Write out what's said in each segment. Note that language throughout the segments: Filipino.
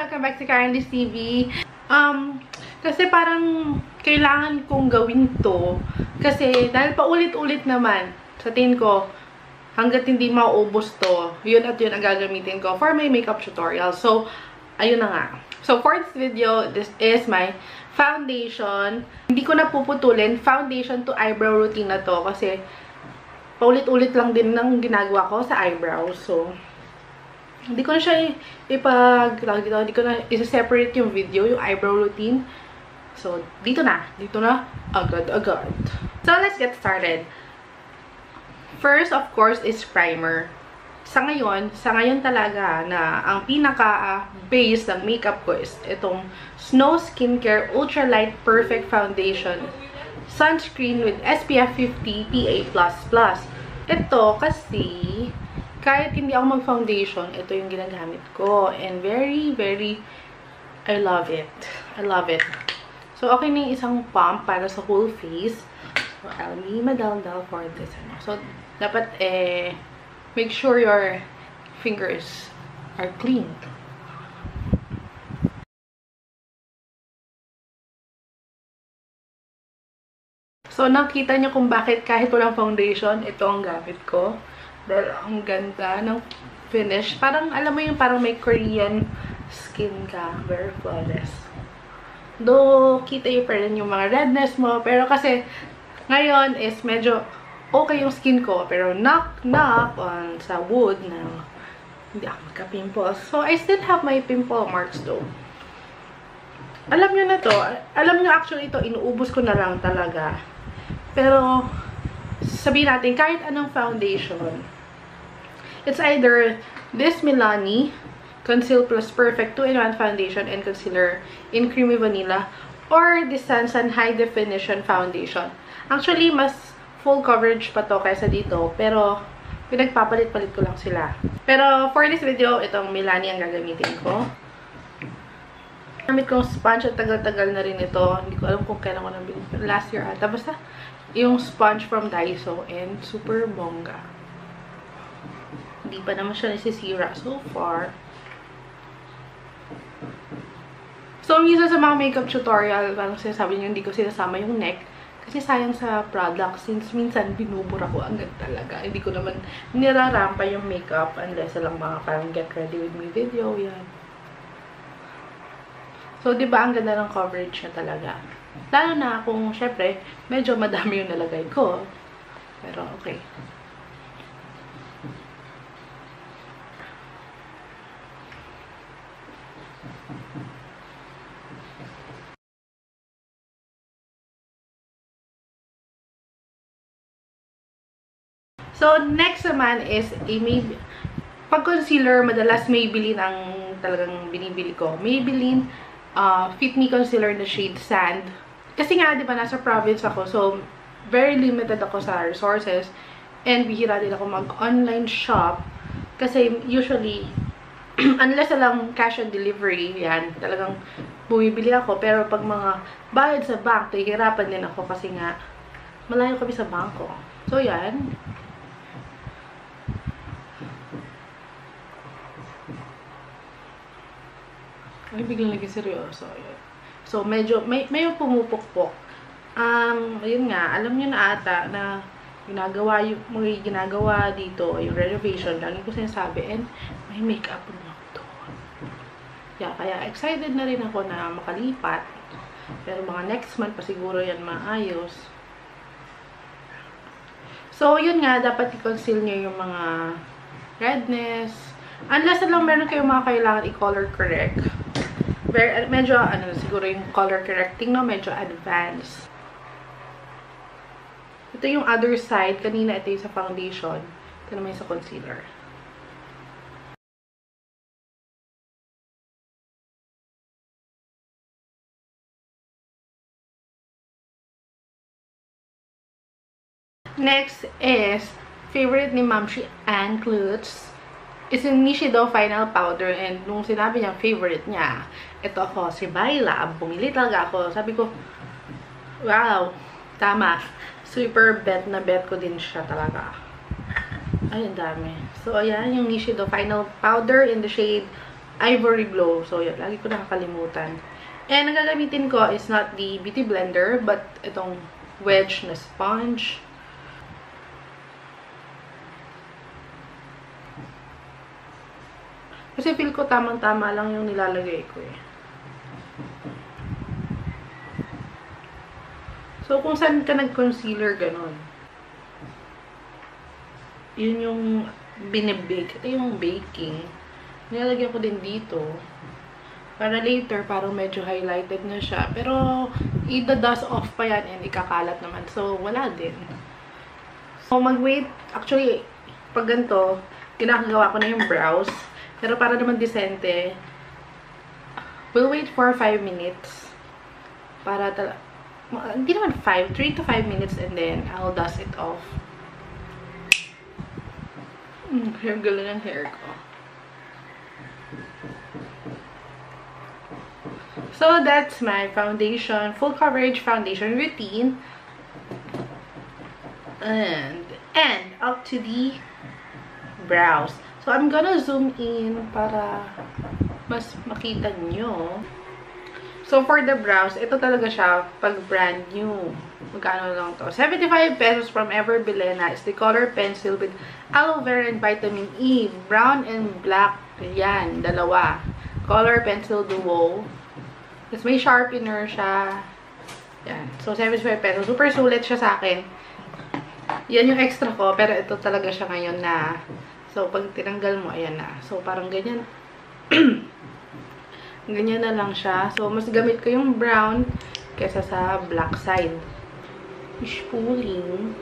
Welcome back to Karenly's TV. Kasi parang kailangan kong gawin to. Kasi dahil paulit-ulit naman, sa tingin ko, hanggat hindi mauubos to, yun at yun ang gagamitin ko for my makeup tutorial. So, ayun na nga. So, for this video, this is my foundation. Hindi ko na puputulin. Foundation to eyebrow routine na to. Kasi, paulit-ulit lang din ng ginagawa ko sa eyebrows. So, hindi ko na siya hindi ko na isa-separate yung video, yung eyebrow routine. So, dito na agad-agad. So, let's get started. First, of course, is primer. Sa ngayon talaga na ang pinaka-base ng makeup ko is itong Snow Skincare Ultra Light Perfect Foundation Sunscreen with SPF 50 PA++. Ito kasi kahit hindi ako mag-foundation, ito yung ginagamit ko. And very, very, I love it. I love it. So, okay na yung isang pump para sa whole face. So, I'll be madaldal for this. So, dapat, make sure your fingers are clean. So, nakita niyo kung bakit kahit walang foundation, ito ang gamit ko. Dahil ang ganda ng finish. Parang, alam mo yung parang may Korean skin ka. Very flawless. Though, kita yung pa rin yung mga redness mo. Pero kasi, ngayon is medyo okay yung skin ko. Pero knock on sa wood na hindi ako magka-pimples. So, I still have my pimple marks though. Alam nyo na to. Alam nyo actually ito, inuubos ko na lang talaga. Pero, sabihin natin, kahit anong foundation, it's either this Milani Conceal Plus Perfect 2-in-1 Foundation and Concealer in Creamy Vanilla or this Sansan High Definition Foundation. Actually, mas full coverage pa to kaysa dito, pero pinagpapalit-palit ko lang sila. Pero for this video, itong Milani ang gagamitin ko. Gamit kong sponge at tagal-tagal na rin ito. Hindi ko alam kung kailan ko nabili. Last year ata. Basta, yung sponge from Daiso and super bongga. Hindi pa naman siya nasisira so far. So, minsan sa mga makeup tutorial, parang sinasabi niyo hindi ko sinasama yung neck. Kasi sayang sa product since minsan binubura ko agad talaga. Hindi ko naman nirarampa yung makeup unless lang mga parang get ready with me video. Yan. So, di ba ang ganda ng coverage niya talaga. Lalo na kung, syempre, medyo madami yung nalagay ko. Pero, okay. So, next naman is pag concealer, madalas Maybelline ang talagang binibili ko. Maybelline Fit Me Concealer na shade Sand. Kasi nga, di ba, nasa province ako. So, very limited ako sa resources. And bihira din ako mag-online shop. Kasi usually, unless lang cash on delivery, yan, talagang bumibili ako. Pero pag mga bayad sa bank, hihirapan din ako kasi nga, malayo kami sa bangko. So, yan. Ay, biglang naging seryoso. So, medyo, may pumupukpok. Ayun nga, alam nyo na ata na mga ginagawa dito, yung renovation, lagi ko sinasabi, and may makeup room ako doon. Yeah, kaya excited na rin ako na makalipat. Pero mga next month pa siguro yan maayos. So, yun nga, dapat i-conceal nyo yung mga redness. Unless lang meron kayong mga kailangan i-color correct. Medyo, siguro yung color correcting, no? Medyo advanced. Ito yung other side. Kanina, ito yung sa foundation. Ito naman yung sa concealer. Next is, favorite ni Mamshi Ann Klutz. Is yung Nishido Final Powder. And nung sinabi niya, favorite niya, ito ako, si Baila. Bumili talaga ako. Sabi ko, wow, tama. Super bet na bet ko din siya talaga. Ay, ang dami. So, ayan, yung Nishido Final Powder in the shade Ivory Glow. So, yun. Lagi ko nakakalimutan. And, ang gagamitin ko is not the Beauty Blender, but itong wedge na sponge. Kasi feel ko tamang-tama lang yung nilalagay ko eh. So, kung saan ka nag-concealer, ganon. Yun yung binibake. Ito yung baking. Nilalagyan ko din dito. Para later, parang medyo highlighted na siya. Pero, i-dust off pa yan and ikakalat naman. So, wala din. So, mag-wait. Actually, pag ganito, ginagawa ko na yung brows. Pero para naman decente, we'll wait for 5 minutes. Para hindi naman 3 to 5 minutes and then I'll dust it off. Yung galing ng hair ko. So, that's my foundation, full coverage foundation routine. And up to the brows. So, I'm gonna zoom in para mas makita nyo. So, for the brows, ito talaga siya pag brand new. Magkano lang to? 75 pesos from Ever Bilena is the color pencil with aloe vera and vitamin E. Brown and black. Yan, dalawa. Color pencil duo. Tapos may sharpener siya. Yan. So, 75 pesos. Super sulit siya sa akin. Yan yung extra ko. Pero ito talaga siya ngayon na. So, pag tinanggal mo, ayan na. So, parang ganyan. Ganyan na lang siya. So, mas gamit ko yung brown kesa sa black side. Fish pulling.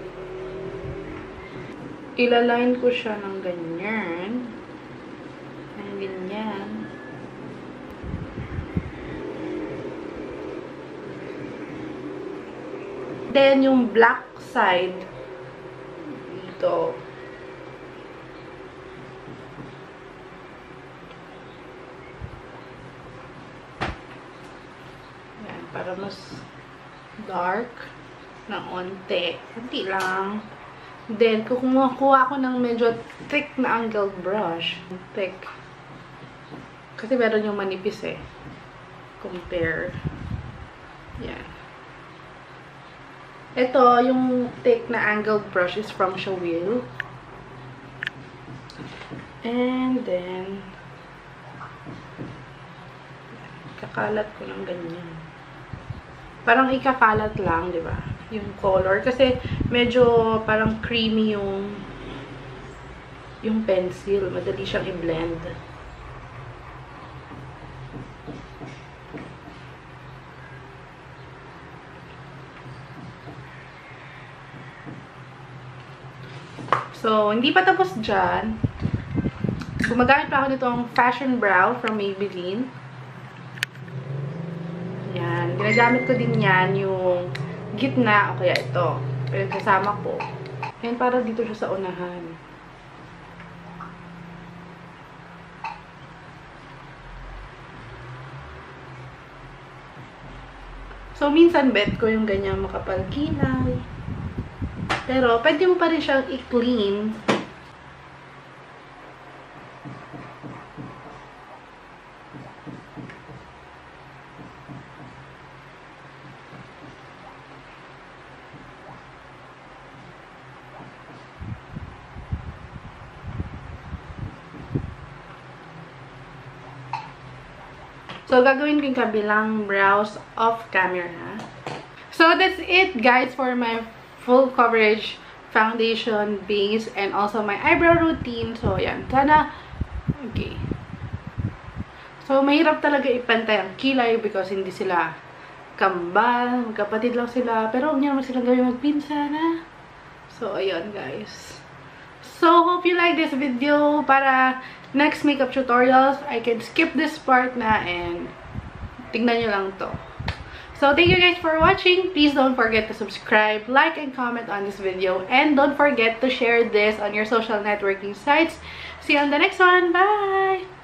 Ilaline ko siya ng ganyan. Ng ganyan. Then, yung black side, dito. Yan, para mas dark na onte. Kunti lang. Then, kukuha ko ng medyo thick na angled brush. Thick. Kasi meron yung manipis eh. Compare. Yan. Ito, yung thick na angled brush is from Showil. And then, kakalat ko ng ganyan. Parang ikakalat lang, di ba? Yung color. Kasi, medyo parang creamy yung pencil. Madali siyang i-blend. So, hindi pa tapos dyan. Gumagamit pa ako nitong Fashion Brow from Maybelline. Yan. Ginagamit ko din yan yung gitna o kaya ito. Pero kasama ko. Yan, para dito siya sa unahan. So, minsan bet ko yung ganyan makapal kilay. Pero, pwede mo pa rin siyang i-clean. So, gagawin ko yung kabilang brows off camera. So, that's it, guys, for my full coverage foundation base and also my eyebrow routine. So, yan. Sana, okay. So, mahirap talaga ipantay ang kilay because hindi sila kambal. Magkapatid lang sila. Pero, huwag niyo naman sila gawin magpinsan, ha? So, ayun, guys. So, hope you like this video. Para next makeup tutorials, I can skip this part na and tignan nyo lang to. So, thank you guys for watching. Please don't forget to subscribe, like, and comment on this video. And don't forget to share this on your social networking sites. See you on the next one. Bye!